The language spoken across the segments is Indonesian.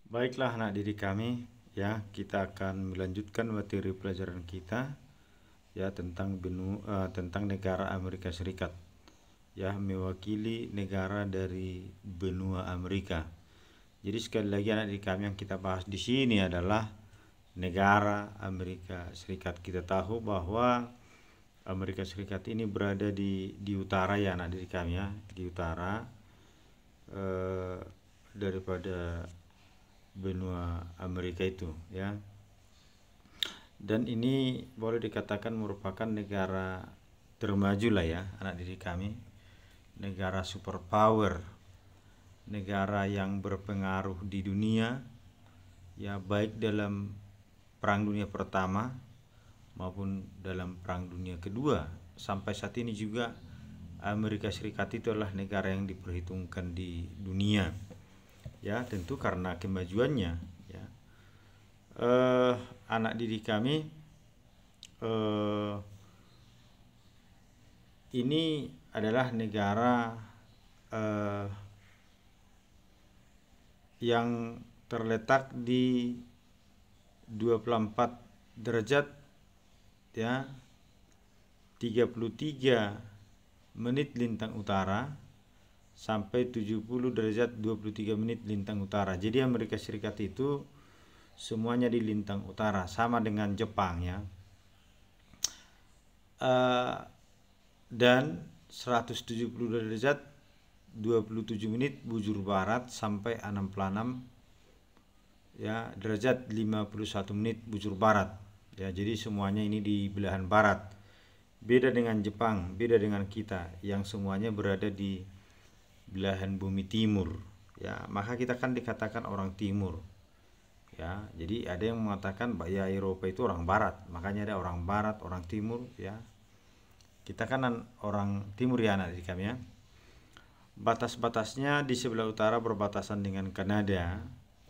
Baiklah anak didik kami, ya kita akan melanjutkan materi pelajaran kita ya tentang negara Amerika Serikat, ya mewakili negara dari benua Amerika. Jadi sekali lagi anak didik kami, yang kita bahas di sini adalah negara Amerika Serikat. Kita tahu bahwa Amerika Serikat ini berada di utara ya anak didik kami, ya di utara daripada benua Amerika itu, ya. Dan ini boleh dikatakan merupakan negara termaju lah ya anak didik kami, negara superpower, negara yang berpengaruh di dunia, ya baik dalam Perang Dunia Pertama maupun dalam Perang Dunia Kedua. Sampai saat ini juga Amerika Serikat itu adalah negara yang diperhitungkan di dunia, ya tentu karena kemajuannya, ya. Anak didik kami, ini adalah negara yang terletak di 24 derajat ya 33 menit lintang utara sampai 70 derajat 23 menit lintang utara. Jadi Amerika Serikat itu semuanya di lintang utara, sama dengan Jepang ya. Dan 170 derajat 27 menit bujur barat sampai 66 ya derajat 51 menit bujur barat. Ya, jadi semuanya ini di belahan barat. Beda dengan Jepang, beda dengan kita yang semuanya berada di belahan bumi timur. Ya, maka kita kan dikatakan orang timur. Ya, jadi ada yang mengatakan ya Eropa itu orang barat, makanya ada orang barat, orang timur, ya. Kita kan orang timur ya anak didik kami ya. Batas-batasnya di sebelah utara berbatasan dengan Kanada,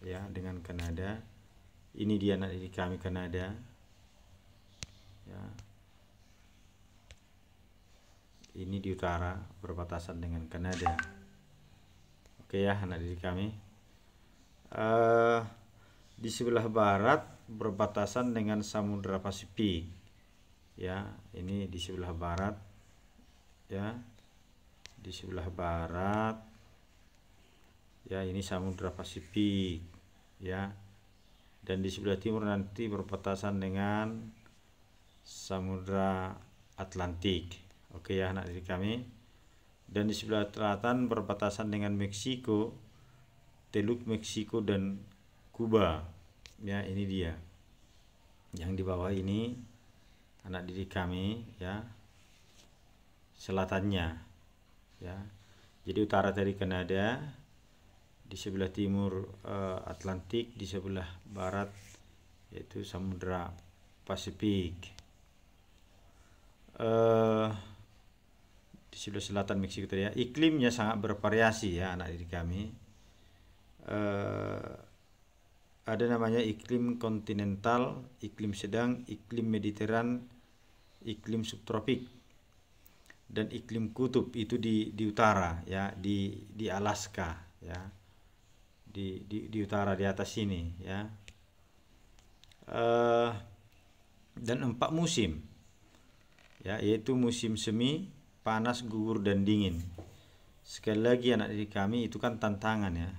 ya, dengan Kanada. Ini dia anak didik kami, Kanada. Ya. Ini di utara berbatasan dengan Kanada. Oke ya anak didik kami. Di sebelah barat berbatasan dengan Samudra Pasifik. Ya, ini di sebelah barat. Ya. Di sebelah barat. Ya, ini Samudra Pasifik. Ya. Dan di sebelah timur nanti berbatasan dengan Samudra Atlantik. Oke ya anak didik kami. Dan di sebelah selatan berbatasan dengan Meksiko, Teluk Meksiko dan Kuba. Ya, ini dia. Yang di bawah ini anak didik kami ya. Selatannya. Ya. Jadi utara dari Kanada, di sebelah timur Atlantik, di sebelah barat yaitu Samudra Pasifik. Di sebelah selatan Meksiko tadi ya. Iklimnya sangat bervariasi ya anak didik kami. Ada namanya iklim kontinental, iklim sedang, iklim mediteran, iklim subtropik, dan iklim kutub itu di utara ya, di Alaska ya, di utara di atas sini ya. Dan 4 musim ya, yaitu musim semi, panas, gugur, dan dingin. Sekali lagi anak didik kami, itu kan tantangan ya.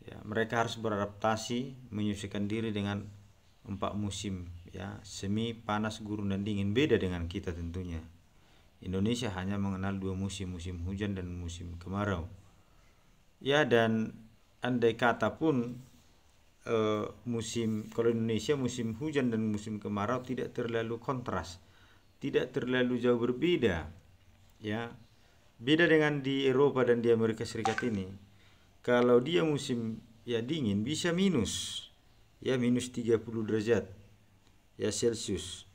Ya, mereka harus beradaptasi, menyesuaikan diri dengan 4 musim ya, semi, panas, gugur, dan dingin. Beda dengan kita tentunya. Indonesia hanya mengenal 2 musim, musim hujan dan musim kemarau. Ya, dan andai kata pun kalau Indonesia musim hujan dan musim kemarau tidak terlalu kontras, tidak terlalu jauh berbeda ya. Beda dengan di Eropa dan di Amerika Serikat ini. Kalau dia musim ya dingin bisa minus ya, minus 30 derajat ya Celcius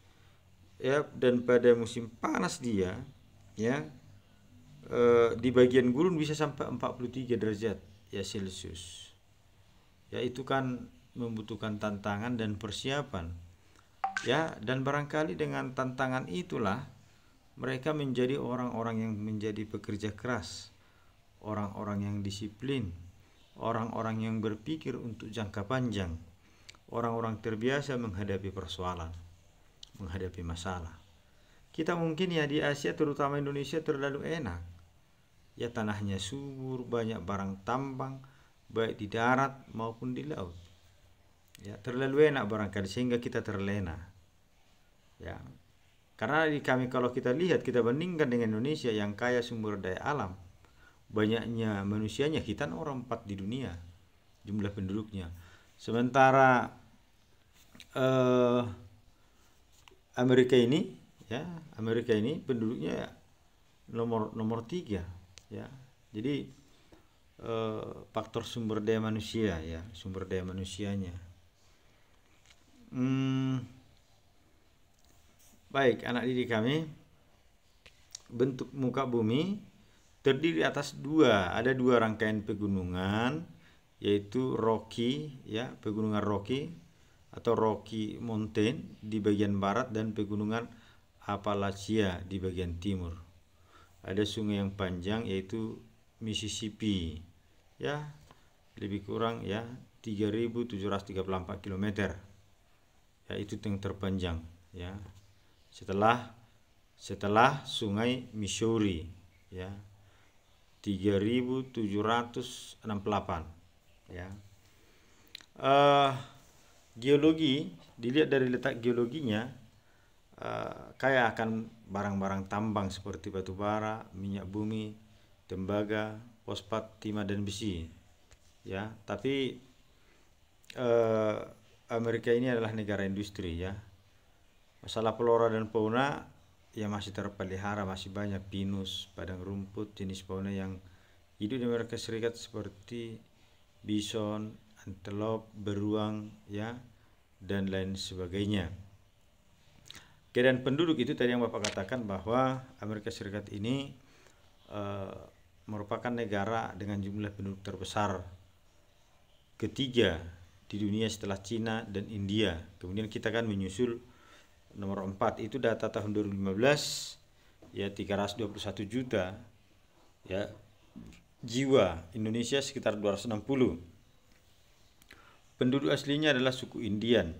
ya. Dan pada musim panas dia ya di bagian gurun bisa sampai 43 derajat ya Celcius. Ya, itu kan membutuhkan tantangan dan persiapan. Ya, dan barangkali dengan tantangan itulah mereka menjadi orang-orang yang menjadi pekerja keras, orang-orang yang disiplin, orang-orang yang berpikir untuk jangka panjang, orang-orang terbiasa menghadapi persoalan, menghadapi masalah. Kita mungkin ya di Asia terutama Indonesia terlalu enak. Ya tanahnya subur, banyak barang tambang, baik di darat maupun di laut. Ya terlalu enak barangkali sehingga kita terlena. Ya. Karena di kami kalau kita lihat, kita bandingkan dengan Indonesia yang kaya sumber daya alam, banyaknya manusianya, kita orang 4 di dunia jumlah penduduknya. Sementara Amerika ini, ya Amerika ini penduduknya nomor 3, ya. Jadi faktor sumber daya manusia, ya sumber daya manusianya. Baik, anak didik kami, bentuk muka bumi terdiri atas ada dua rangkaian pegunungan, yaitu Rocky, ya pegunungan Rocky atau Rocky Mountain di bagian barat dan pegunungan Appalachia di bagian timur. Ada sungai yang panjang yaitu Mississippi, ya lebih kurang ya 3.734 km. Ya itu yang terpanjang, ya. Setelah sungai Missouri, ya 3.768, ya. Geologi, dilihat dari letak geologinya, kaya akan barang-barang tambang seperti batu bara, minyak bumi, tembaga, fosfat, timah dan besi, ya. Tapi Amerika ini adalah negara industri, ya. Masalah flora dan fauna yang masih terpelihara masih banyak, pinus, padang rumput, jenis fauna yang hidup di Amerika Serikat seperti bison, antelope, beruang, ya, dan lain sebagainya. Keadaan penduduk itu tadi yang Bapak katakan bahwa Amerika Serikat ini merupakan negara dengan jumlah penduduk terbesar ketiga di dunia setelah Cina dan India. Kemudian kita kan menyusul nomor 4, itu data tahun 2015, ya 321 juta, ya jiwa. Indonesia sekitar 260. Penduduk aslinya adalah suku Indian,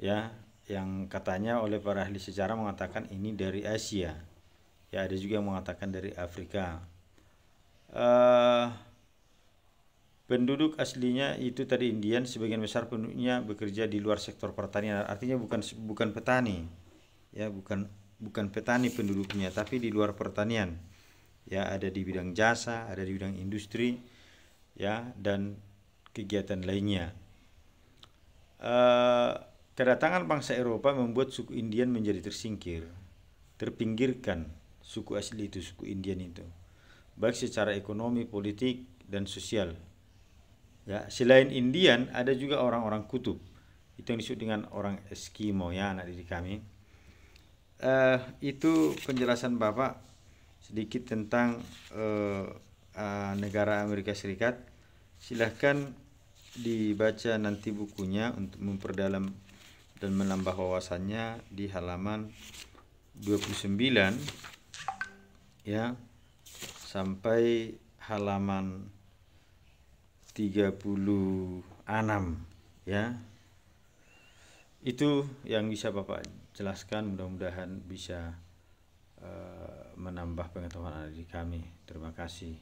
ya, yang katanya oleh para ahli sejarah mengatakan ini dari Asia. Ya ada juga yang mengatakan dari Afrika. Penduduk aslinya itu tadi Indian, sebagian besar penduduknya bekerja di luar sektor pertanian. Artinya bukan petani, ya bukan petani penduduknya, tapi di luar pertanian. Ya ada di bidang jasa, ada di bidang industri, ya dan kegiatan lainnya. Kedatangan bangsa Eropa membuat suku Indian menjadi tersingkir, terpinggirkan suku asli itu, suku Indian itu, baik secara ekonomi, politik dan sosial. Ya, selain Indian ada juga orang-orang kutub. Itu yang disebut dengan orang Eskimo, ya anak didik kami. Itu penjelasan Bapak sedikit tentang negara Amerika Serikat. Silahkan dibaca nanti bukunya untuk memperdalam dan menambah wawasannya di halaman 29, ya sampai halaman 36, ya. Itu yang bisa Bapak jelaskan, mudah-mudahan bisa menambah pengetahuan adik kami. Terima kasih.